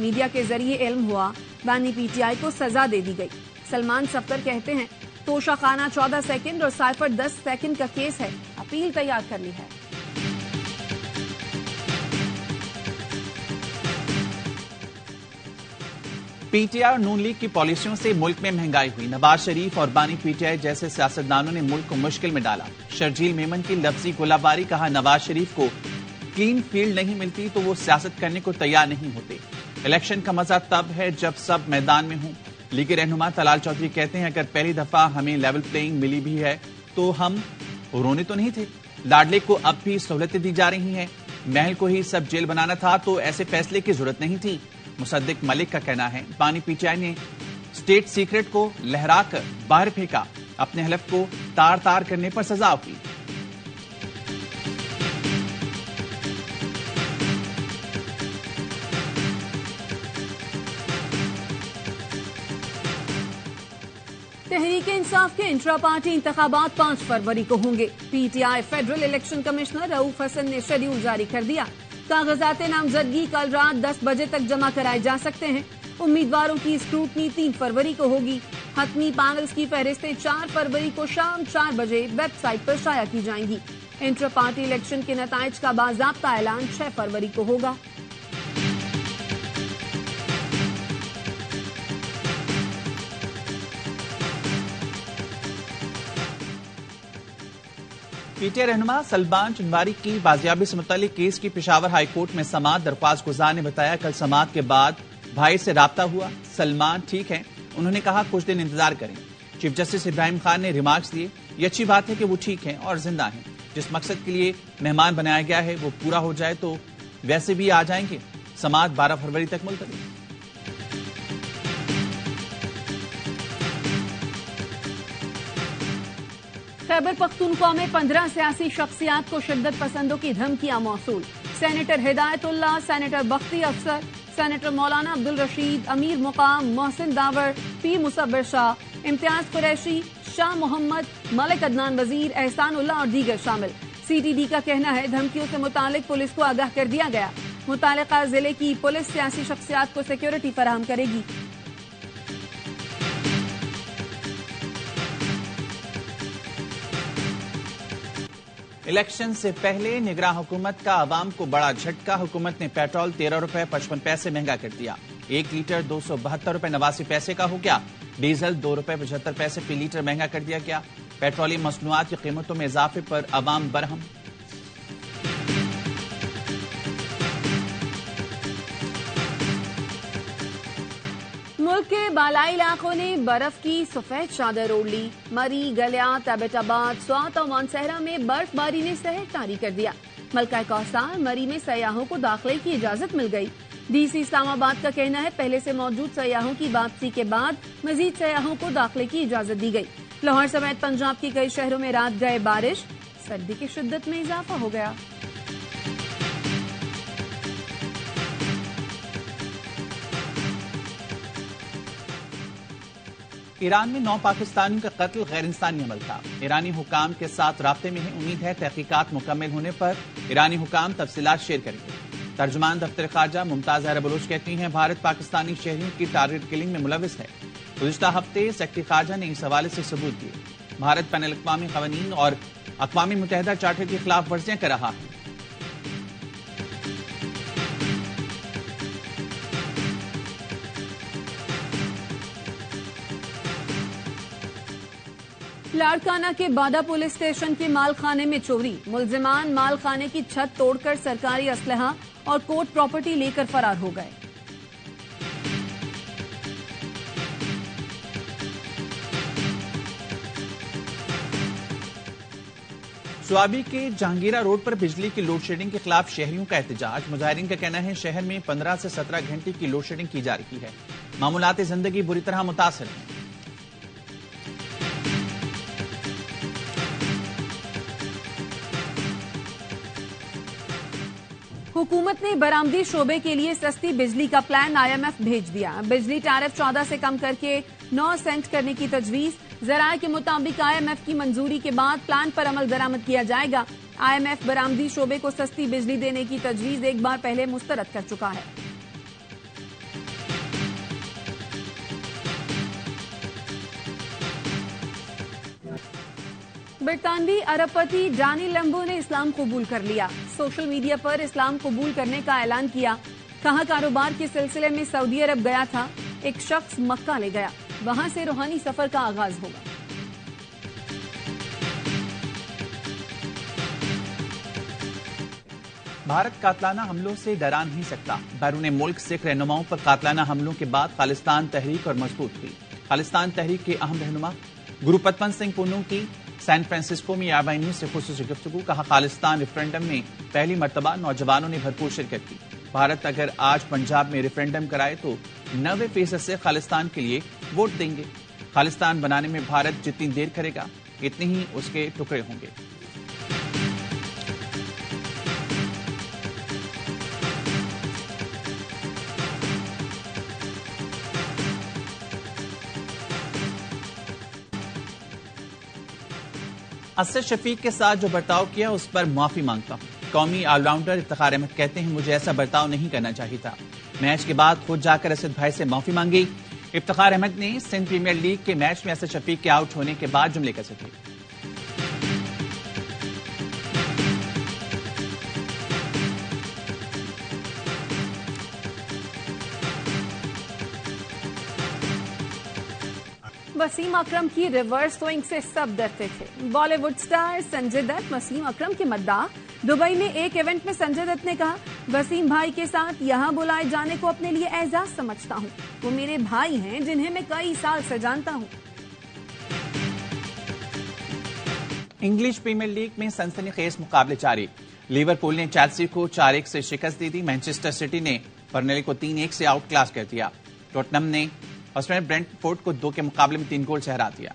Media کے ذریعے علم ہوا، بانی پی ٹی آئی کو سزا دے دی گئی۔ سلمان صفدر کہتے ہیں توشہ خانہ 14 سیکنڈ اور سائفر 10 سیکنڈ کا کیس ہے، اپیل تیار کر لی ہے۔ پی ٹی آئی اور نون لیگ کی پالیسیوں سے ملک میں مہنگائی ہوئی۔ نواز شریف اور بانی پی ٹی آئی جیسے سیاستدانوں نے ملک کو مشکل میں ڈالا۔ شرجیل میمن کی لفظی گولہ باری، کہا نواز شریف کو کلین فیلڈ نہیں ملتی تو وہ سیاست کرنے کو تیار نہیں ہوتے۔ الیکشن کا مزہ تب ہے جب سب میدان میں ہوں۔ لیگ رہنما طلال چودھری کہتے ہیں اگر پہلی دفعہ ہمیں لیول پلینگ ملی بھی ہے تو ہم رونے تو نہیں تھے۔ لاڈلے کو اب بھی سہولتیں دی جا رہی ہیں، محل کو ہی سب جیل بنانا تھا تو ایسے فیصلے کی ضرورت نہیں تھی۔ مصدق ملک کا کہنا ہے بانی پی ٹی آئی نے اسٹیٹ سیکرٹ کو لہرا کر باہر پھینکا، اپنے حلف کو تار تار کرنے پر سزا ہوئی۔ تحریک انصاف کے انٹرا پارٹی انتخابات 5 فروری کو ہوں گے۔ P T I federal election commissioner Rauf Hasan نے شیڈیول جاری کر دیا۔ کاغذات نامزدگی کل رات 10 بجے تک جمع کرائے جا سکتے ہیں۔ امیدواروں کی اسکروٹنی 3 فروری کو ہوگی۔ حتمی پینلز کی فہرستیں 4 فروری کو شام 4 بجے ویب سائٹ پر شائع کی جائیں گی۔ انٹر پارٹی الیکشن کے نتائج کا باضابطہ اعلان 6 فروری کو ہوگا۔ پی ٹی آئی رہنما سلمان چنواری کی بازیابی سے متعلق کیس کی پشاور ہائی کورٹ میں سماعت درخواست گزار نے بتایا کل سماعت کے بعد بھائی سے رابطہ ہوا، سلمان ٹھیک ہیں، انہوں نے کہا کچھ دن انتظار کریں۔ چیف جسٹس ابراہیم خان نے ریمارکس دیے، یہ اچھی بات ہے کہ وہ ٹھیک ہیں اور زندہ ہیں، جس مقصد کے لیے مہمان بنایا گیا ہے وہ پورا ہو جائے تو ویسے بھی آ جائیں گے۔ سماعت 12 فروری تک ملتوی۔ خیبر پختونخوا میں 15 سیاسی شخصیات کو شدت پسندوں کی دھمکیاں موصول۔ سینیٹر ہدایت اللہ، سینیٹر بختی افسر، سینیٹر مولانا عبدالرشید، امیر مقام محسن داور، پیر مصبر شاہ، امتیاز قریشی، شاہ محمد، ملک عدنان وزیر، احسان اللہ اور دیگر شامل۔ سی ٹی ڈی کا کہنا ہے دھمکیوں سے متعلق پولیس کو آگاہ کر دیا گیا۔ متعلقہ ضلع کی پولیس سیاسی شخصیات کو سیکیورٹی فراہم کرے گی۔ الیکشن سے پہلے نگراں حکومت کا عوام کو بڑا جھٹکا، حکومت نے پیٹرول 13 روپے 55 پیسے مہنگا کر دیا، 1 لیٹر 272 روپے 89 پیسے کا ہو گیا، ڈیزل 2 روپے 75 پیسے فی لیٹر مہنگا کر دیا گیا۔ پیٹرولیم مصنوعات کی قیمتوں میں اضافے پر عوام برہم۔ ملک کے بالائی علاقوں نے برف کی سفید چادر اوڑھ لی۔ مری، گلیات، ایبٹ آباد، سوات اور مانسہرہ میں برف باری نے سحر طاری کر دیا۔ ملکہ کوثر مری میں سیاحوں کو داخلے کی اجازت مل گئی۔ ڈی سی اسلام آباد کا کہنا ہے پہلے سے موجود سیاحوں کی واپسی کے بعد مزید سیاحوں کو داخلے کی اجازت دی گئی۔ لاہور سمیت پنجاب کے کئی شہروں میں رات گئے بارش، سردی کی شدت میں اضافہ ہو گیا۔ ایران میں 9 پاکستانیوں کا قتل غیر انسانی عمل تھا، ایرانی حکام کے ساتھ رابطے میں ہیں، امید ہے تحقیقات مکمل ہونے پر ایرانی حکام تفصیلات شیئر کریں گے۔ ترجمان دفتر خارجہ ممتاز زہرا بلوچ کہتی ہیں بھارت پاکستانی شہریوں کی ٹارگٹ کلنگ میں ملوث ہے۔ گزشتہ ہفتے سیکرٹری خارجہ نے اس حوالے سے ثبوت دیے۔ بھارت بین الاقوامی قوانین اور اقوام متحدہ چارٹر کی خلاف ورزیاں کر رہا ہے۔ لاڑکانہ کے باڈا پولیس اسٹیشن کے مال خانے میں چوری، ملزمان مال خانے کی چھت توڑ کر سرکاری اسلحہ اور کورٹ پراپرٹی لے کر فرار ہو گئے۔ سوابی کے جہانگیرہ روڈ پر بجلی کی لوڈ شیڈنگ کے خلاف شہریوں کا احتجاج۔ مظاہرین کا کہنا ہے شہر میں 15 سے 17 گھنٹے کی لوڈ شیڈنگ کی جا رہی ہے، معمولات زندگی بری طرح متاثر ہیں۔ حکومت نے برآمدی شعبے کے لیے سستی بجلی کا پلان IMF بھیج دیا۔ بجلی ٹیرف 14 سے کم کر کے 9 سینٹ کرنے کی تجویز۔ ذرائع کے مطابق IMF کی منظوری کے بعد پلان پر عمل درآمد کیا جائے گا۔ IMF برآمدی شعبے کو سستی بجلی دینے کی تجویز ایک بار پہلے مسترد کر چکا ہے۔ برطانوی اربپتی ڈانی لمبو نے اسلام قبول کر لیا. سوشل میڈیا پر اسلام قبول کرنے کا اعلان کیا. کہا کاروبار کے سلسلے میں سعودی عرب گیا تھا. ایک شخص مکہ لے گیا. وہاں سے روحانی سفر کا آغاز ہوگا. بھارت قاتلانہ حملوں سے ڈرا نہیں سکتا. بیرون ملک سکھ رہنماؤں پر قاتلانہ حملوں کے بعد خالصتان تحریک اور مضبوط ہوئی. خالصتان تحریک کے اہم رہنما گرو پتمن سنگھ پونو کی سین فرانسسکو میں آبائی نیوز سے خصوصی گفتگو. کہا خالصتان ریفرینڈم میں پہلی مرتبہ نوجوانوں نے بھرپور شرکت کی. بھارت اگر آج پنجاب میں ریفرینڈم کرائے تو 90% سے خالصتان کے لیے ووٹ دیں گے. خالصتان بنانے میں بھارت جتنی دیر کرے گا اتنے ہی اس کے ٹکڑے ہوں گے. اسد شفیق کے ساتھ جو برتاؤ کیا اس پر معافی مانگتا ہوں. قومی آل راؤنڈر افتخار احمد کہتے ہیں مجھے ایسا برتاؤ نہیں کرنا چاہیے تھا. میچ کے بعد خود جا کر اسد بھائی سے معافی مانگی. افتخار احمد نے سندھ پریمیئر لیگ کے میچ میں اسد شفیق کے آؤٹ ہونے کے بعد جملے کسے تھے. وسیم اکرم کی ریورس سوئنگ سے سب ڈرتے تھے. بالی ووڈ سٹار سنجے دت وسیم اکرم کے مداح. دبئی میں ایک ایونٹ میں سنجے دت نے کہا وسیم بھائی کے ساتھ یہاں بلائے جانے کو اپنے لیے اعزاز سمجھتا ہوں. وہ میرے بھائی ہیں جنہیں میں کئی سال سے جانتا ہوں. انگلش پریمیئر لیگ میں سنسنی خیز مقابلے جاری. لیورپول نے چیلسی کو 4-1 سے شکست دی. مانچسٹر سٹی نے برنلی کو 3-1 سے آؤٹ کلاس کر دیا. ٹوٹنم نے آسٹریلین برینٹ فورڈ کو 2 کے مقابلے میں 3 گول سے ہرا دیا.